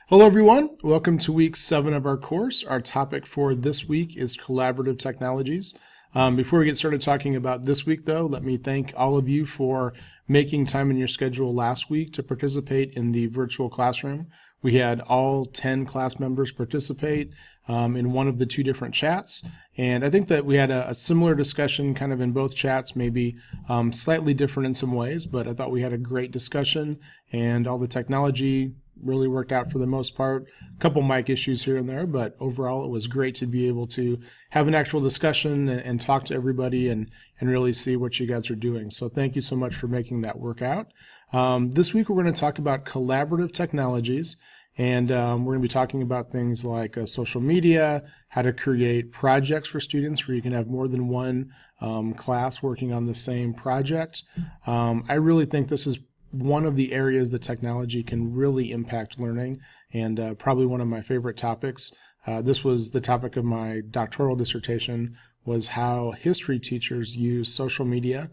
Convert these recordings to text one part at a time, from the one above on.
Hello everyone, welcome to week 7 of our course. Our topic for this week is collaborative technologies. Before we get started talking about this week though, let me thank all of you for making time in your schedule last week to participate in the virtual classroom. We had all 10 class members participate in one of the 2 different chats, and I think that we had a similar discussion kind of in both chats, maybe slightly different in some ways, but I thought we had a great discussion and all the technology really worked out for the most part. A couple mic issues here and there, but overall it was great to be able to have an actual discussion and talk to everybody and really see what you guys are doing. So thank you so much for making that work out. This week we're going to talk about collaborative technologies, and we're going to be talking about things like social media, how to create projects for students where you can have more than one class working on the same project. I really think this is one of the areas that technology can really impact learning, and probably one of my favorite topics. This was the topic of my doctoral dissertation, was how history teachers use social media,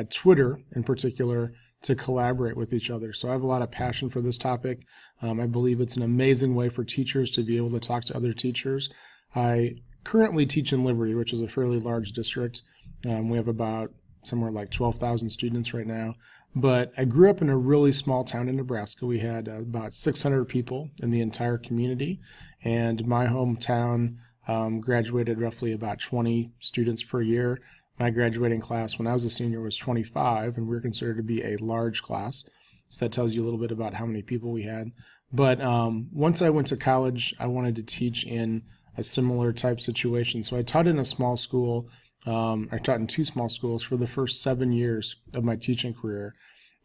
Twitter in particular, to collaborate with each other. So I have a lot of passion for this topic. I believe it's an amazing way for teachers to be able to talk to other teachers. I currently teach in Liberty, which is a fairly large district. We have about somewhere like 12,000 students right now. But I grew up in a really small town in Nebraska. We had about 600 people in the entire community, and my hometown graduated roughly about 20 students per year. My graduating class when I was a senior was 25, and we were considered to be a large class. So that tells you a little bit about how many people we had. But once I went to college, I wanted to teach in a similar type situation. So I taught in a small school. I taught in 2 small schools for the first 7 years of my teaching career.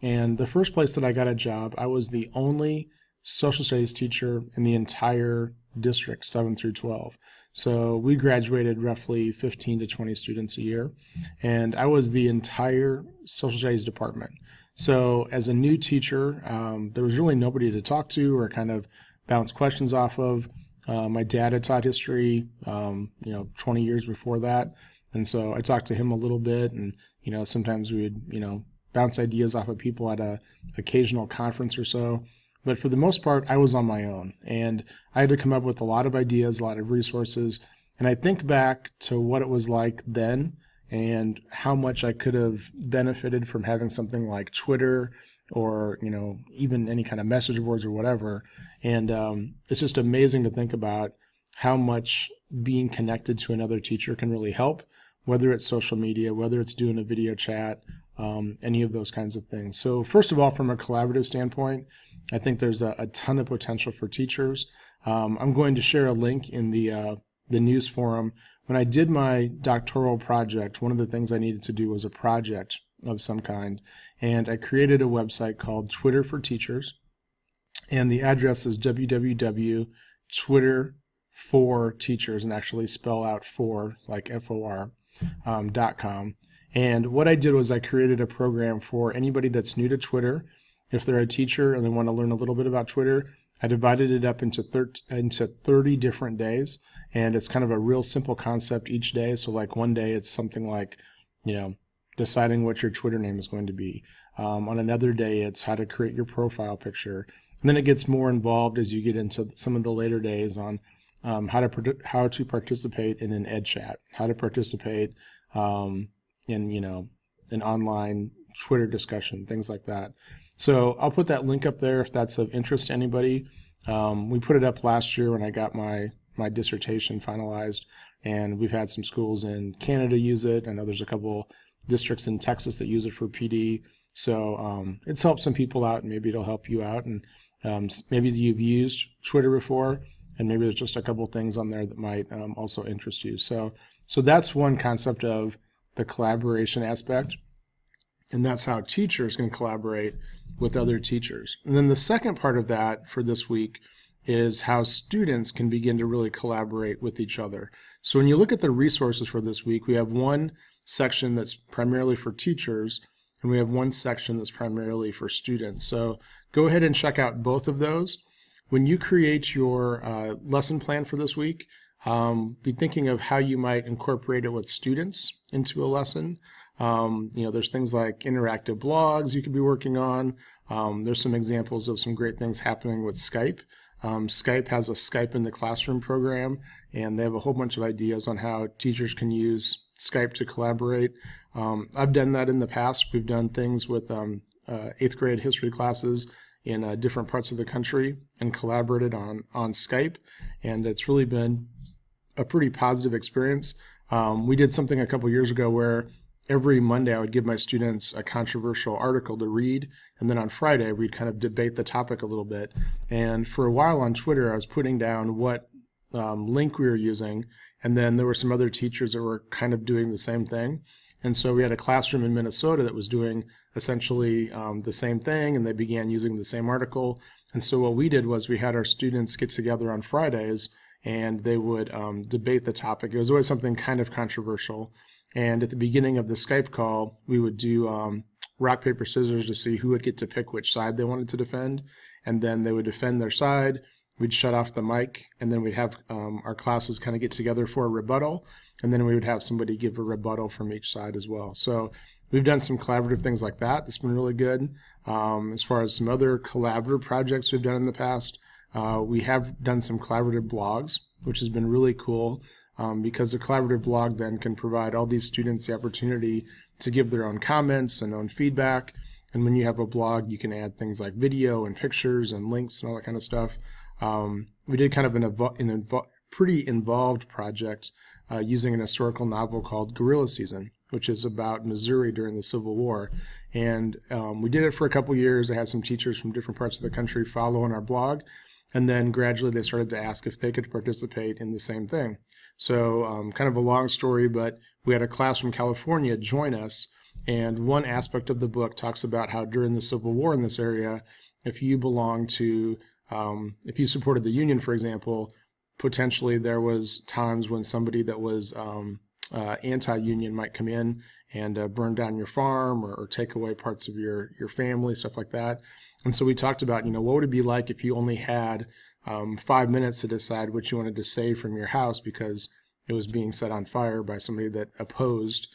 And the first place that I got a job, I was the only social studies teacher in the entire district, 7 through 12. So we graduated roughly 15 to 20 students a year, and I was the entire social studies department. So as a new teacher, there was really nobody to talk to or kind of bounce questions off of. My dad had taught history, 20 years before that. And so I talked to him a little bit, and sometimes we would bounce ideas off of people at a occasional conference or so. But for the most part, I was on my own, and I had to come up with a lot of ideas, a lot of resources. And I think back to what it was like then and how much I could have benefited from having something like Twitter or even any kind of message boards or whatever. And it's just amazing to think about how much being connected to another teacher can really help, whether it's social media, whether it's doing a video chat, any of those kinds of things. So first of all, from a collaborative standpoint, I think there's a ton of potential for teachers. I'm going to share a link in the news forum. When I did my doctoral project, one of the things I needed to do was a project of some kind, and I created a website called Twitter for Teachers, and the address is www.twitter4teachers, and actually spell out for like FOR, .com. And what I did was I created a program for anybody that's new to Twitter. If they're a teacher and they want to learn a little bit about Twitter, I divided it up into 30 different days, and it's kind of a real simple concept each day. So like one day it's something like, deciding what your Twitter name is going to be. On another day it's how to create your profile picture. And then it gets more involved as you get into some of the later days on how to participate in an ed chat, how to participate in an online Twitter discussion, things like that. So I'll put that link up there if that's of interest to anybody. We put it up last year when I got my dissertation finalized, and we've had some schools in Canada use it. I know there's a couple districts in Texas that use it for PD. So it's helped some people out, and maybe it'll help you out. And maybe you've used Twitter before, and maybe there's just a couple things on there that might also interest you. So that's one concept of the collaboration aspect, and that's how teachers can collaborate with other teachers. And then the second part of that for this week is how students can begin to really collaborate with each other. So when you look at the resources for this week, we have one section that's primarily for teachers, and we have one section that's primarily for students. So go ahead and check out both of those. When you create your lesson plan for this week, be thinking of how you might incorporate it with students into a lesson. There's things like interactive blogs you could be working on. There's some examples of some great things happening with Skype. Skype has a Skype in the Classroom program, and they have a whole bunch of ideas on how teachers can use Skype to collaborate. I've done that in the past. We've done things with 8th grade history classes in different parts of the country and collaborated on Skype, and it's really been a pretty positive experience. We did something a couple years ago where every Monday I would give my students a controversial article to read, and then on Friday we'd kind of debate the topic a little bit. And for a while on Twitter I was putting down what link we were using, and then there were some other teachers that were kind of doing the same thing. And so we had a classroom in Minnesota that was doing essentially the same thing, and they began using the same article. And so what we did was we had our students get together on Fridays, and they would debate the topic. It was always something kind of controversial. And at the beginning of the Skype call, we would do rock, paper, scissors to see who would get to pick which side they wanted to defend. And then they would defend their side. We'd shut off the mic, and then we'd have our classes kind of get together for a rebuttal. And then we would have somebody give a rebuttal from each side as well. So we've done some collaborative things like that. It's been really good. As far as some other collaborative projects we've done in the past, we have done some collaborative blogs, which has been really cool. Because a collaborative blog then can provide all these students the opportunity to give their own comments and own feedback. And when you have a blog, you can add things like video and pictures and links and all that kind of stuff. We did kind of an pretty involved project using an historical novel called Guerrilla Season, which is about Missouri during the Civil War. And we did it for a couple years. I had some teachers from different parts of the country follow on our blog. And then gradually they started to ask if they could participate in the same thing. So kind of a long story, but we had a class from California join us, and one aspect of the book talks about how during the Civil War in this area, if you belonged to, if you supported the Union, for example, potentially there was times when somebody that was anti-Union might come in and burn down your farm or take away parts of your family, stuff like that. And so we talked about, what would it be like if you only had 5 minutes to decide what you wanted to save from your house because it was being set on fire by somebody that opposed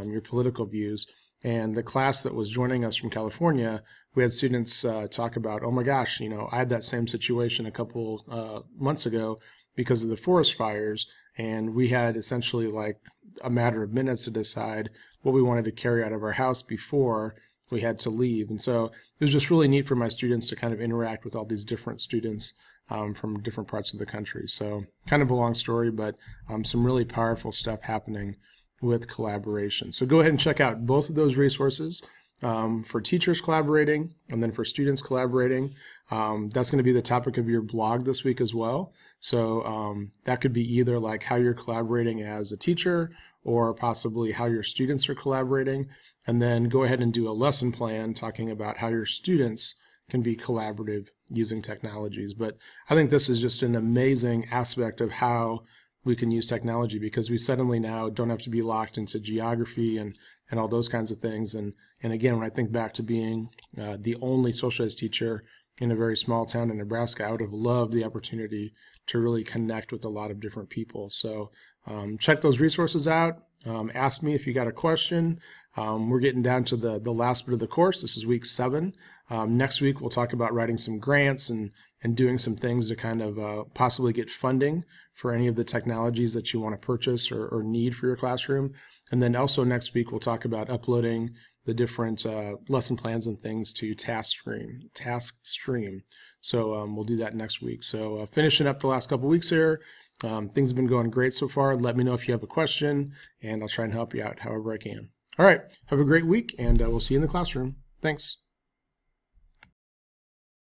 your political views. And the class that was joining us from California, we had students talk about, oh my gosh, I had that same situation a couple months ago because of the forest fires, and we had essentially like a matter of minutes to decide what we wanted to carry out of our house before we had to leave. And so it was just really neat for my students to kind of interact with all these different students from different parts of the country. So kind of a long story, but some really powerful stuff happening with collaboration. So go ahead and check out both of those resources for teachers collaborating and then for students collaborating. That's going to be the topic of your blog this week as well. So that could be either like how you're collaborating as a teacher or possibly how your students are collaborating. And then go ahead and do a lesson plan talking about how your students can be collaborative using technologies. But I think this is just an amazing aspect of how we can use technology, because we suddenly now don't have to be locked into geography and all those kinds of things. And again, when I think back to being the only social ed teacher in a very small town in Nebraska, I would have loved the opportunity to really connect with a lot of different people. So check those resources out. Ask me if you got a question. We're getting down to the last bit of the course. This is week 7. Next week, we'll talk about writing some grants and doing some things to kind of possibly get funding for any of the technologies that you want to purchase or need for your classroom. And then also next week, we'll talk about uploading the different lesson plans and things to TaskStream. So we'll do that next week. So finishing up the last couple weeks here. Things have been going great so far. Let me know if you have a question, and I'll try and help you out however I can. All right, have a great week, and we'll see you in the classroom. Thanks.